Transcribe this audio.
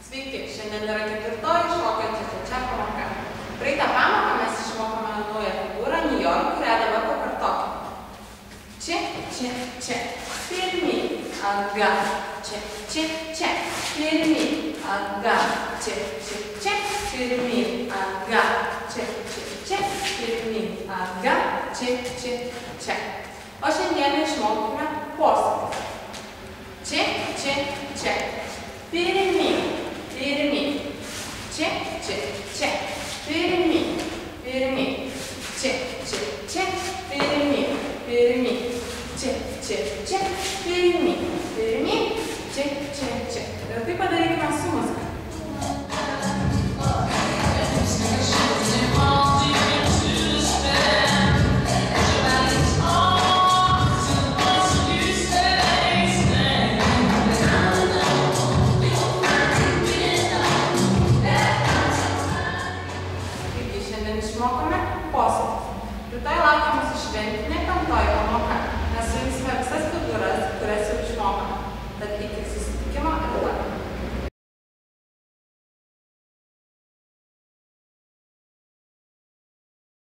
Sveiki, šiandien yra ketvirtoji šokio čia pamoka. Praeitą pamoką mes išmokome naują figūrą Niujork, kurią dabar pakartokime. Čia. Pirmyn, atgal. Čia. Pirmyn, atgal. Čia. Pirmyn, atgal. Čia. Pirmyn, atgal. Čia. O šiandien išmokime posakį. Čia. Pirmyn. Čia. Pirmyn. Čia. Pirmyn. Čia. Pirmyn. Čia. Ir tai padarykime su muzika. Išmokome posakį. Rytoj laukia mūsų šventinė